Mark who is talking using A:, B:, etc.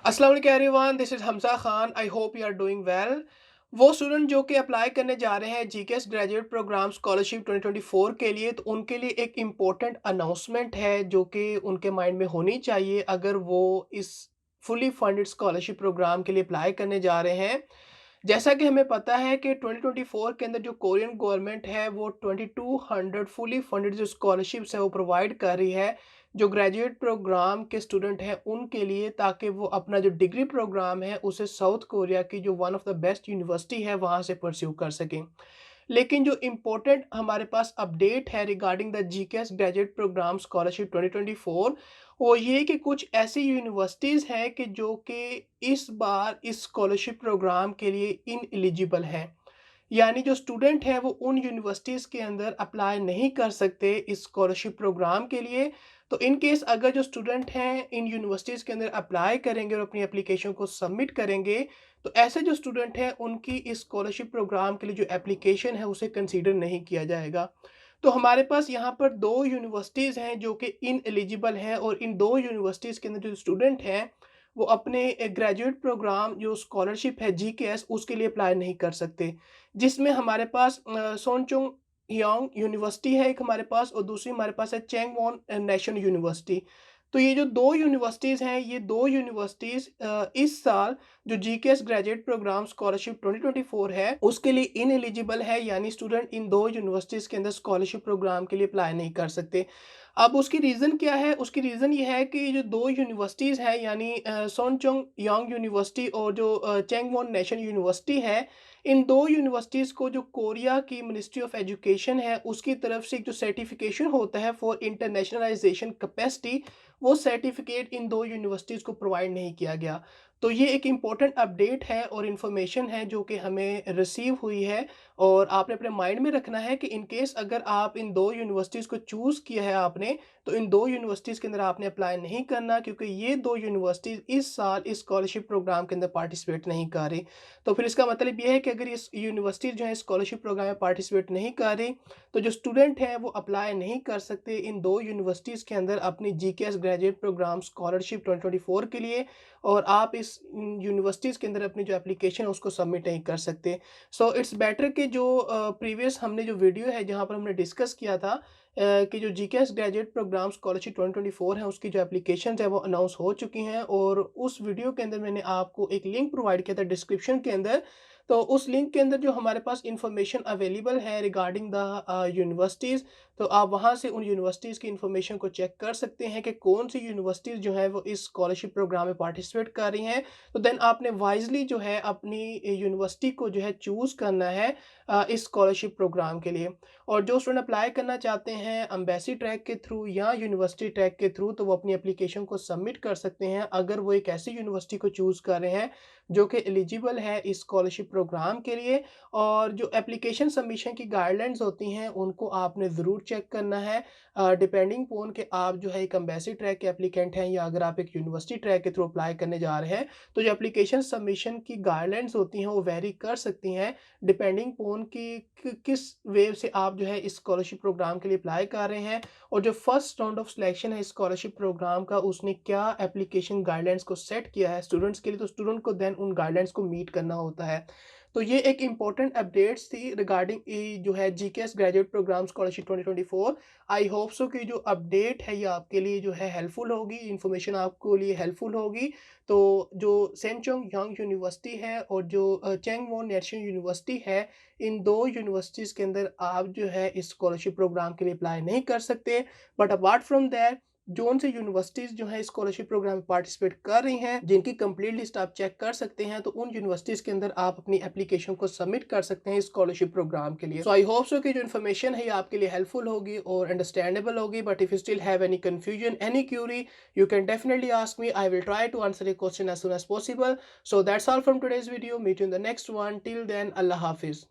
A: अस्सलाम वालेकुम everyone, this is Hamza Khan. I hope you are doing well. वो स्टूडेंट जो कि अप्लाई करने जा रहे हैं जीकेएस ग्रेजुएट प्रोग्राम स्कॉलरशिप 2024 के लिए, तो उनके लिए एक इम्पोर्टेंट अनाउंसमेंट है जो कि उनके माइंड में होनी चाहिए अगर वो इस फुली फंडेड स्कॉलरशिप प्रोग्राम के लिए अप्लाई करने जा रहे हैं। जैसा कि हमें पता है कि 2024 के अंदर जो कोरियन गवर्नमेंट है वो 2200 फुली फंडेड जो स्कॉलरशिप्स है वो प्रोवाइड कर रही है जो ग्रेजुएट प्रोग्राम के स्टूडेंट हैं उनके लिए, ताकि वो अपना जो डिग्री प्रोग्राम है उसे साउथ कोरिया की जो one of the best university है वहाँ से परस्यू कर सकें। लेकिन जो इम्पोर्टेंट हमारे पास अपडेट है regarding the GKS graduate programme scholarship 2024, वो ये कि कुछ ऐसी यूनिवर्सिटीज़ हैं कि जो कि इस बार इस स्कॉलरशिप प्रोग्राम के लिए इनएलिजिबल हैं। यानी जो स्टूडेंट हैं वो उन यूनिवर्सिटीज़ के अंदर अप्लाई नहीं कर सकते इस स्कॉलरशिप प्रोग्राम के लिए। तो इन केस अगर जो स्टूडेंट हैं इन यूनिवर्सिटीज़ के अंदर अप्लाई करेंगे और अपनी एप्लीकेशन को सबमिट करेंगे, तो ऐसे जो स्टूडेंट हैं उनकी इस स्कॉलरशिप प्रोग्राम के लिए जो एप्लीकेशन है उसे कंसीडर नहीं किया जाएगा। तो हमारे पास यहाँ पर 2 यूनिवर्सिटीज़ हैं जो कि इनएलिजिबल हैं, और इन 2 यूनिवर्सिटीज़ के अंदर जो स्टूडेंट हैं वो अपने ग्रेजुएट प्रोग्राम जो स्कॉलरशिप है जीकेएस उसके लिए अप्लाई नहीं कर सकते। जिसमें हमारे पास सोनचुंग योंग यूनिवर्सिटी है एक हमारे पास, और दूसरी हमारे पास है चैंगवॉन नेशनल यूनिवर्सिटी। तो ये जो 2 यूनिवर्सिटीज़ हैं, ये 2 यूनिवर्सिटीज़ इस साल जो जीकेएस ग्रेजुएट प्रोग्राम स्कॉलरशिप 2024 है, उसके लिए इनएलिजिबल है, यानी स्टूडेंट इन 2 यूनिवर्सिटीज़ के अंदर स्कॉलरशिप प्रोग्राम के लिए अप्लाई नहीं कर सकते। अब उसकी रीज़न क्या है? उसकी रीज़न ये है कि जो 2 यूनिवर्सिटीज़ हैं, यानी सोनचुंग योंग यूनिवर्सिटी और जो चैंगवॉन नेशनल यूनिवर्सिटी है, इन 2 यूनिवर्सिटीज़ को जो कोरिया की मिनिस्ट्री ऑफ एजुकेशन है, उसकी तरफ से एक जो सर्टिफ़िकेशन होता है फॉर इंटरनेशनलाइज़ेशन कैपेसिटी, वो सर्टिफ़िकेट इन 2 यूनिवर्सिटीज़ को प्रोवाइड नहीं किया गया। तो ये एक इम्पोर्टेंट अपडेट है और इन्फॉर्मेशन है जो कि हमें रिसीव हुई है, और आपने अपने माइंड में रखना है कि इन केस अगर आप इन 2 यूनिवर्सिटीज़ को चूज़ किया है आपने, तो इन 2 यूनिवर्सिटीज़ के अंदर आपने अप्लाई नहीं करना, क्योंकि ये 2 यूनिवर्सिटीज़ इस साल इस स्कॉलरशिप प्रोग्राम के अंदर पार्टिसिपेट नहीं कर रही। तो फिर इसका मतलब ये है कि अगर ये यूनिवर्सिटी जो है स्कॉलरशिप प्रोग्राम में पार्टिसिपेट नहीं कर रही, तो जो स्टूडेंट हैं वो अप्लाई नहीं कर सकते इन 2 यूनिवर्सिटीज़ के अंदर अपनी जीकेएस ग्रेजुएट प्रोग्राम स्कॉलरशिप 2024 के लिए, और आप इस यूनिवर्सिटीज़ के अंदर अपनी जो एप्लीकेशन है उसको सबमिट नहीं कर सकते। सो इट्स बेटर कि जो प्रीवियस हमने जो वीडियो है जहाँ पर हमने डिस्कस किया था कि जो जीकेएस ग्रेजुएट प्रोग्राम स्कॉलरशिप 2024 है उसकी जो एप्लीकेशंस है वो अनाउंस हो चुकी हैं, और उस वीडियो के अंदर मैंने आपको एक लिंक प्रोवाइड किया था डिस्क्रिप्शन के अंदर। तो उस लिंक के अंदर जो हमारे पास इंफॉर्मेशन अवेलेबल है रिगार्डिंग द यूनिवर्सिटीज़, तो आप वहाँ से उन यूनिवर्सिटीज़ की इंफॉर्मेशन को चेक कर सकते हैं कि कौन सी यूनिवर्सिटीज़ जो है वो इस स्कॉलरशिप प्रोग्राम में पार्टिसिपेट कर रही हैं। तो देन आपने वाइज़ली जो है अपनी यूनिवर्सिटी को जो है चूज़ करना है इस स्कॉलरशिप प्रोग्राम के लिए। और जो स्टूडेंट अप्लाई करना चाहते हैं एम्बेसी ट्रैक के थ्रू या यूनिवर्सिटी ट्रैक के थ्रू, तो वो अपनी एप्लीकेशन को सबमिट कर सकते हैं अगर वो एक ऐसी यूनिवर्सिटी को चूज़ कर रहे हैं जो कि एलिजिबल है इस स्कॉलरशिप प्रोग्राम के लिए। और जो एप्लीकेशन सबमिशन की गाइडलाइंस होती हैं उनको आपने ज़रूर चेक करना है, डिपेंडिंग पोन कि आप जो है एक एम्बेसी ट्रैक के एप्लीकेंट हैं या अगर आप एक यूनिवर्सिटी ट्रैक के थ्रू अप्लाई करने जा रहे हैं, तो जो एप्लीकेशन सबमिशन की गाइडलाइंस होती हैं वो वेरी कर सकती हैं डिपेंडिंग पोन कि किस वे से आप जो है इस स्कॉलरशिप प्रोग्राम के लिए अप्लाई कर रहे हैं, और जो फर्स्ट राउंड ऑफ सिलेक्शन है इस स्कॉलरशिप प्रोग्राम का उसने क्या एप्लीकेशन गाइडलाइंस को सेट किया है स्टूडेंट्स के लिए, तो स्टूडेंट को देन उन गाइडलाइंस को मीट करना होता है। तो ये एक इम्पोर्टेंट अपडेट्स थी रिगार्डिंग जो है GKS graduate programme scholarship 2024। I hope so कि जो अपडेट है ये आपके लिए जो है हेल्पफुल होगी, इन्फॉर्मेशन आपको लिए हेल्पफुल होगी। तो जो सेंचुंग यांग यूनिवर्सिटी है और जो चैंगवॉन नेशनल यूनिवर्सिटी है, इन 2 यूनिवर्सिटीज़ के अंदर आप जो है इस स्कॉलरशिप प्रोग्राम के लिए अप्लाई नहीं कर सकते। But apart from that zone से यूनिवर्सिटीज़ जो है स्कॉलरशिप प्रोग्राम में पार्टिसिपेट कर रही हैं, जिनकी कंप्लीट लिस्ट आप चेक कर सकते हैं, तो उन यूनिवर्सिटीज़ के अंदर आप अपनी एप्लीकेशन को सबमिट कर सकते हैं स्कॉलरशिप प्रोग्राम के लिए। सो आई होप सो कि जो इन्फॉर्मेशन है ये आपके लिए हेल्पफुल होगी और अंडरस्टैंडेबल होगी। But if you still have any confusion, any Curie, you can definitely ask me. I will try to answer your question as soon as possible. So that's all from today's video. Meet you in the next one. Till then, Allah Hafiz.